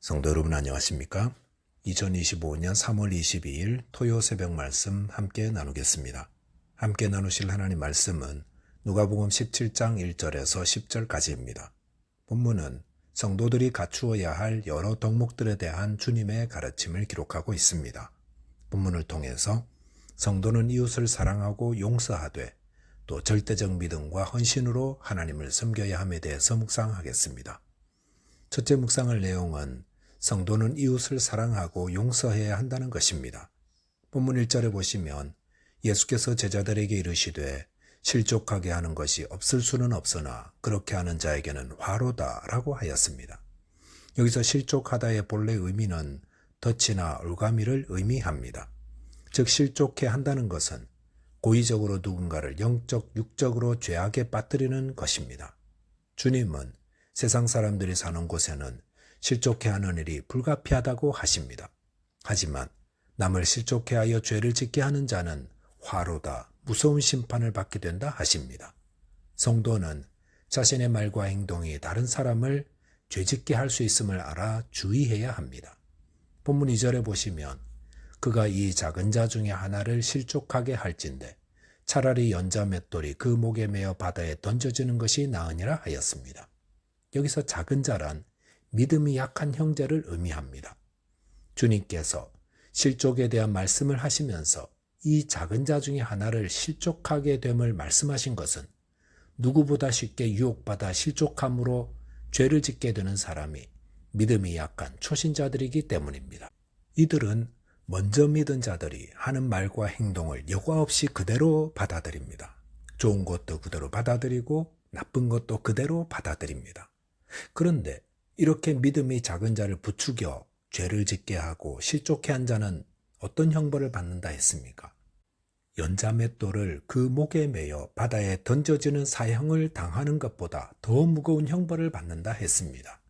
성도 여러분 안녕하십니까? 2025년 3월 22일 토요 새벽 말씀 함께 나누겠습니다. 함께 나누실 하나님 말씀은 누가복음 17장 1절에서 10절까지입니다. 본문은 성도들이 갖추어야 할 여러 덕목들에 대한 주님의 가르침을 기록하고 있습니다. 본문을 통해서 성도는 이웃을 사랑하고 용서하되 또 절대적 믿음과 헌신으로 하나님을 섬겨야 함에 대해서 묵상하겠습니다. 첫째 묵상할 내용은 성도는 이웃을 사랑하고 용서해야 한다는 것입니다. 본문 1절에 보시면 예수께서 제자들에게 이르시되 실족하게 하는 것이 없을 수는 없으나 그렇게 하는 자에게는 화로다 라고 하였습니다. 여기서 실족하다의 본래 의미는 덫이나 올가미를 의미합니다. 즉 실족해 한다는 것은 고의적으로 누군가를 영적, 육적으로 죄악에 빠뜨리는 것입니다. 주님은 세상 사람들이 사는 곳에는 실족해 하는 일이 불가피하다고 하십니다. 하지만 남을 실족해 하여 죄를 짓게 하는 자는 화로다, 무서운 심판을 받게 된다 하십니다. 성도는 자신의 말과 행동이 다른 사람을 죄짓게 할 수 있음을 알아 주의해야 합니다. 본문 2절에 보시면 그가 이 작은 자 중에 하나를 실족하게 할진대 차라리 연자 맷돌이 그 목에 매어 바다에 던져지는 것이 나으니라 하였습니다. 여기서 작은 자란 믿음이 약한 형제를 의미합니다. 주님께서 실족에 대한 말씀을 하시면서 이 작은 자 중에 하나를 실족하게 됨을 말씀하신 것은 누구보다 쉽게 유혹받아 실족함으로 죄를 짓게 되는 사람이 믿음이 약한 초신자들이기 때문입니다. 이들은 먼저 믿은 자들이 하는 말과 행동을 여과 없이 그대로 받아들입니다. 좋은 것도 그대로 받아들이고 나쁜 것도 그대로 받아들입니다. 그런데 이렇게 믿음이 작은 자를 부추겨 죄를 짓게 하고 실족해 한 자는 어떤 형벌을 받는다 했습니까? 연자 맷돌을 그 목에 매어 바다에 던져지는 사형을 당하는 것보다 더 무거운 형벌을 받는다 했습니다.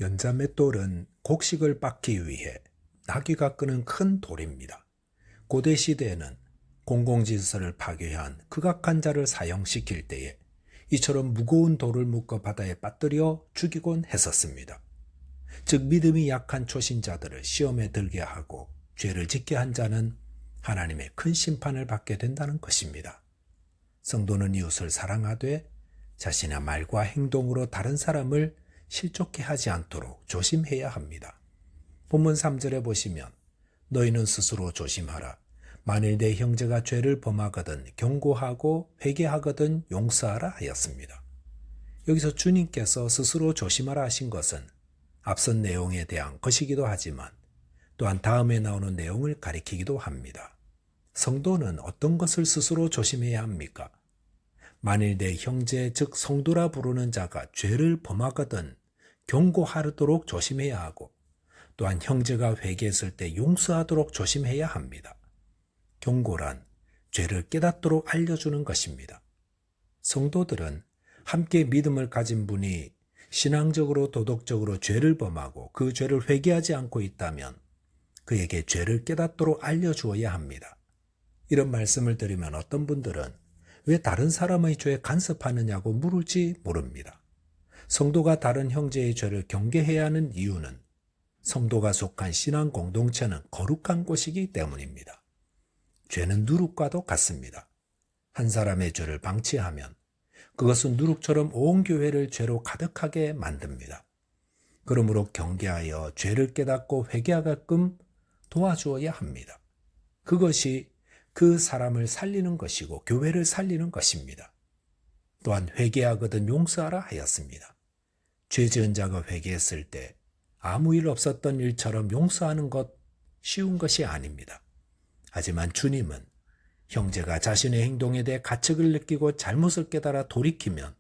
연자 맷돌은 곡식을 빻기 위해 나귀가 끄는 큰 돌입니다. 고대 시대에는 공공질서를 파괴한 극악한 자를 사형시킬 때에 이처럼 무거운 돌을 묶어 바다에 빠뜨려 죽이곤 했었습니다. 즉 믿음이 약한 초신자들을 시험에 들게 하고 죄를 짓게 한 자는 하나님의 큰 심판을 받게 된다는 것입니다. 성도는 이웃을 사랑하되 자신의 말과 행동으로 다른 사람을 실족해 하지 않도록 조심해야 합니다. 본문 3절에 보시면 너희는 스스로 조심하라. 만일 내 형제가 죄를 범하거든 경고하고 회개하거든 용서하라 하였습니다. 여기서 주님께서 스스로 조심하라 하신 것은 앞선 내용에 대한 것이기도 하지만 또한 다음에 나오는 내용을 가리키기도 합니다. 성도는 어떤 것을 스스로 조심해야 합니까? 만일 내 형제 즉 성도라 부르는 자가 죄를 범하거든 경고하도록 조심해야 하고 또한 형제가 회개했을 때 용서하도록 조심해야 합니다. 경고란 죄를 깨닫도록 알려주는 것입니다. 성도들은 함께 믿음을 가진 분이 신앙적으로 도덕적으로 죄를 범하고 그 죄를 회개하지 않고 있다면 그에게 죄를 깨닫도록 알려주어야 합니다. 이런 말씀을 드리면 어떤 분들은 왜 다른 사람의 죄에 간섭하느냐고 물을지 모릅니다. 성도가 다른 형제의 죄를 경계해야 하는 이유는 성도가 속한 신앙 공동체는 거룩한 곳이기 때문입니다. 죄는 누룩과도 같습니다. 한 사람의 죄를 방치하면 그것은 누룩처럼 온 교회를 죄로 가득하게 만듭니다. 그러므로 경계하여 죄를 깨닫고 회개하게끔 도와주어야 합니다. 그것이 그 사람을 살리는 것이고 교회를 살리는 것입니다. 또한 회개하거든 용서하라 하였습니다. 죄 지은 자가 회개했을 때 아무 일 없었던 일처럼 용서하는 것 쉬운 것이 아닙니다. 하지만 주님은 형제가 자신의 행동에 대해 가책을 느끼고 잘못을 깨달아 돌이키면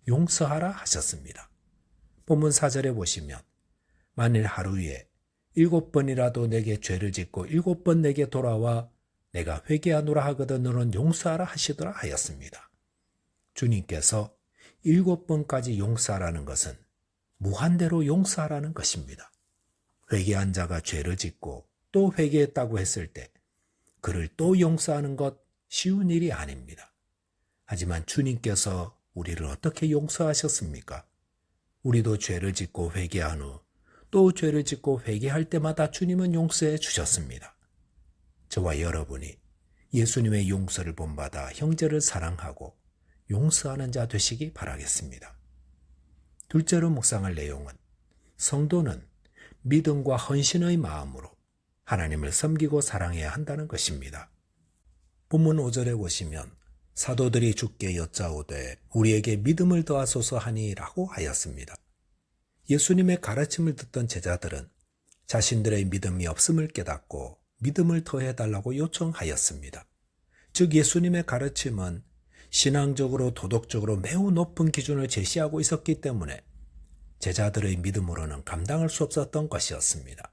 용서하라 하셨습니다. 본문 4절에 보시면 만일 하루에 7번이라도 내게 죄를 짓고 7번 내게 돌아와 내가 회개하노라 하거든 너는 용서하라 하시더라 하였습니다. 주님께서 7번까지 용서하라는 것은 무한대로 용서하라는 것입니다. 회개한 자가 죄를 짓고 또 회개했다고 했을 때 그를 또 용서하는 것 쉬운 일이 아닙니다. 하지만 주님께서 우리를 어떻게 용서하셨습니까? 우리도 죄를 짓고 회개한 후 또 죄를 짓고 회개할 때마다 주님은 용서해 주셨습니다. 저와 여러분이 예수님의 용서를 본받아 형제를 사랑하고 용서하는 자 되시기 바라겠습니다. 둘째로 묵상할 내용은 성도는 믿음과 헌신의 마음으로 하나님을 섬기고 사랑해야 한다는 것입니다. 본문 5절에 보시면 사도들이 주께 여짜오되 우리에게 믿음을 더하소서 하니라고 하였습니다. 예수님의 가르침을 듣던 제자들은 자신들의 믿음이 없음을 깨닫고 믿음을 더해달라고 요청하였습니다. 즉 예수님의 가르침은 신앙적으로 도덕적으로 매우 높은 기준을 제시하고 있었기 때문에 제자들의 믿음으로는 감당할 수 없었던 것이었습니다.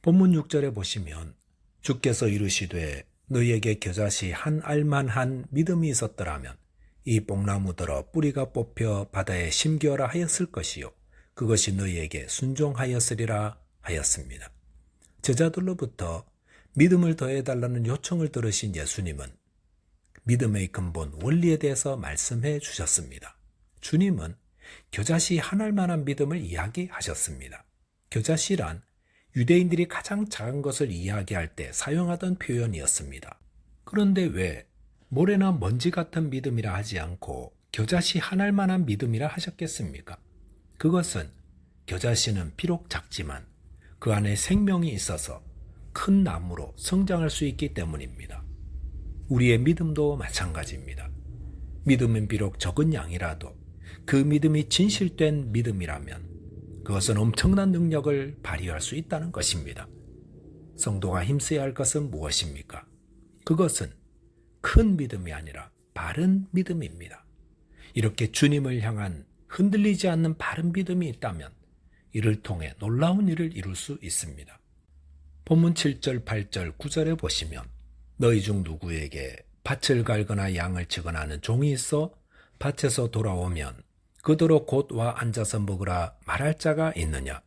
본문 6절에 보시면 주께서 이르시되 너희에게 겨자씨 한 알만한 믿음이 있었더라면 이 뽕나무들어 뿌리가 뽑혀 바다에 심기어라 하였을 것이요 그것이 너희에게 순종하였으리라 하였습니다. 제자들로부터 믿음을 더해달라는 요청을 들으신 예수님은 믿음의 근본 원리에 대해서 말씀해 주셨습니다. 주님은 겨자씨 한 알만한 믿음을 이야기하셨습니다. 겨자씨란 유대인들이 가장 작은 것을 이야기할 때 사용하던 표현이었습니다. 그런데 왜 모래나 먼지 같은 믿음이라 하지 않고 겨자씨 한 알만한 믿음이라 하셨겠습니까? 그것은 겨자씨는 비록 작지만 그 안에 생명이 있어서 큰 나무로 성장할 수 있기 때문입니다. 우리의 믿음도 마찬가지입니다. 믿음은 비록 적은 양이라도 그 믿음이 진실된 믿음이라면 그것은 엄청난 능력을 발휘할 수 있다는 것입니다. 성도가 힘써야 할 것은 무엇입니까? 그것은 큰 믿음이 아니라 바른 믿음입니다. 이렇게 주님을 향한 흔들리지 않는 바른 믿음이 있다면 이를 통해 놀라운 일을 이룰 수 있습니다. 본문 7절, 8절, 9절에 보시면 너희 중 누구에게 밭을 갈거나 양을 치거나 하는 종이 있어 밭에서 돌아오면 그더러 곧 와 앉아서 먹으라 말할 자가 있느냐?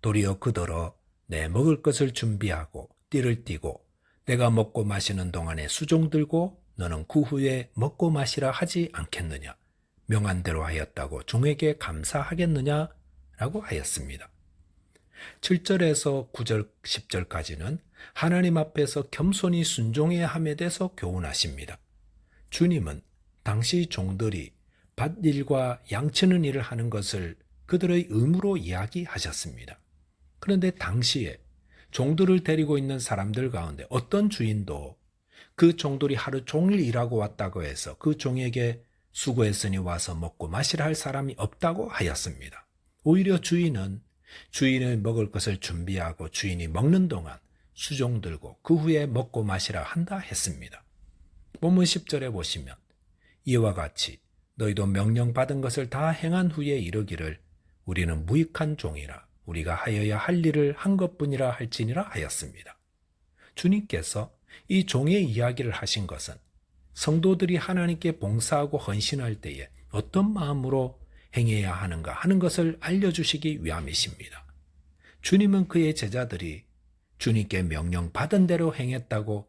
도리어 그더러 내 먹을 것을 준비하고 띠를 띠고 내가 먹고 마시는 동안에 수종 들고 너는 그 후에 먹고 마시라 하지 않겠느냐? 명한 대로 하였다고 종에게 감사하겠느냐? 라고 하였습니다. 7절에서 9절, 10절까지는 하나님 앞에서 겸손히 순종해야 함에 대해서 교훈하십니다. 주님은 당시 종들이 밭일과 양치는 일을 하는 것을 그들의 의무로 이야기하셨습니다. 그런데 당시에 종들을 데리고 있는 사람들 가운데 어떤 주인도 그 종들이 하루 종일 일하고 왔다고 해서 그 종에게 수고했으니 와서 먹고 마시라 할 사람이 없다고 하였습니다. 오히려 주인은 주인의 먹을 것을 준비하고 주인이 먹는 동안 수종 들고 그 후에 먹고 마시라 한다 했습니다. 본문 10절에 보시면 이와 같이 너희도 명령받은 것을 다 행한 후에 이르기를 우리는 무익한 종이라 우리가 하여야 할 일을 한 것뿐이라 할지니라 하였습니다. 주님께서 이 종의 이야기를 하신 것은 성도들이 하나님께 봉사하고 헌신할 때에 어떤 마음으로 행해야 하는가 하는 것을 알려주시기 위함이십니다. 주님은 그의 제자들이 주님께 명령받은 대로 행했다고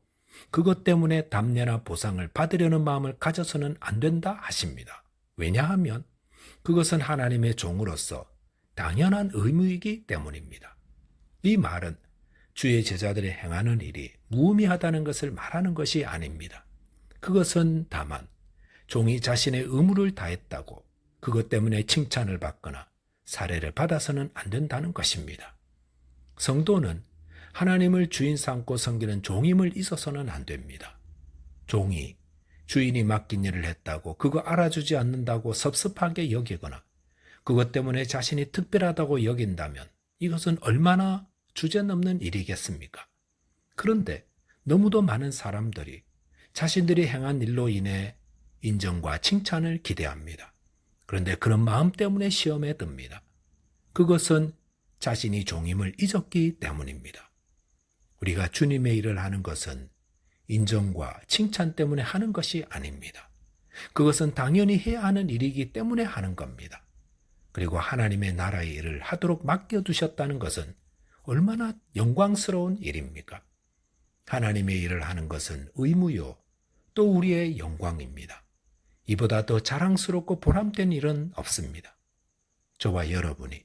그것 때문에 답례나 보상을 받으려는 마음을 가져서는 안 된다 하십니다. 왜냐하면 그것은 하나님의 종으로서 당연한 의무이기 때문입니다. 이 말은 주의 제자들이 행하는 일이 무의미하다는 것을 말하는 것이 아닙니다. 그것은 다만 종이 자신의 의무를 다했다고 그것 때문에 칭찬을 받거나 사례를 받아서는 안 된다는 것입니다. 성도는 하나님을 주인 삼고 섬기는 종임을 잊어서는 안 됩니다. 종이 주인이 맡긴 일을 했다고 그거 알아주지 않는다고 섭섭하게 여기거나 그것 때문에 자신이 특별하다고 여긴다면 이것은 얼마나 주제넘는 일이겠습니까? 그런데 너무도 많은 사람들이 자신들이 행한 일로 인해 인정과 칭찬을 기대합니다. 그런데 그런 마음 때문에 시험에 듭니다. 그것은 자신이 종임을 잊었기 때문입니다. 우리가 주님의 일을 하는 것은 인정과 칭찬 때문에 하는 것이 아닙니다. 그것은 당연히 해야 하는 일이기 때문에 하는 겁니다. 그리고 하나님의 나라의 일을 하도록 맡겨두셨다는 것은 얼마나 영광스러운 일입니까? 하나님의 일을 하는 것은 의무요, 또 우리의 영광입니다. 이보다 더 자랑스럽고 보람된 일은 없습니다. 저와 여러분이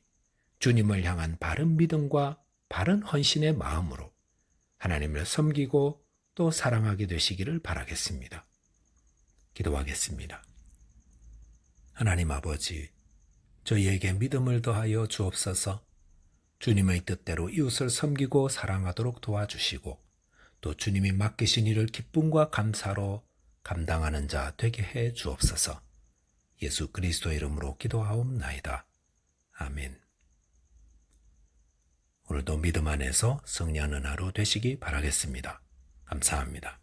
주님을 향한 바른 믿음과 바른 헌신의 마음으로 하나님을 섬기고 또 사랑하게 되시기를 바라겠습니다. 기도하겠습니다. 하나님 아버지, 저희에게 믿음을 더하여 주옵소서. 주님의 뜻대로 이웃을 섬기고 사랑하도록 도와주시고 또 주님이 맡기신 일을 기쁨과 감사로 감당하는 자 되게 해 주옵소서. 예수 그리스도의 이름으로 기도하옵나이다. 아멘. 오늘도 믿음 안에서 승리하는 하루 되시기 바라겠습니다. 감사합니다.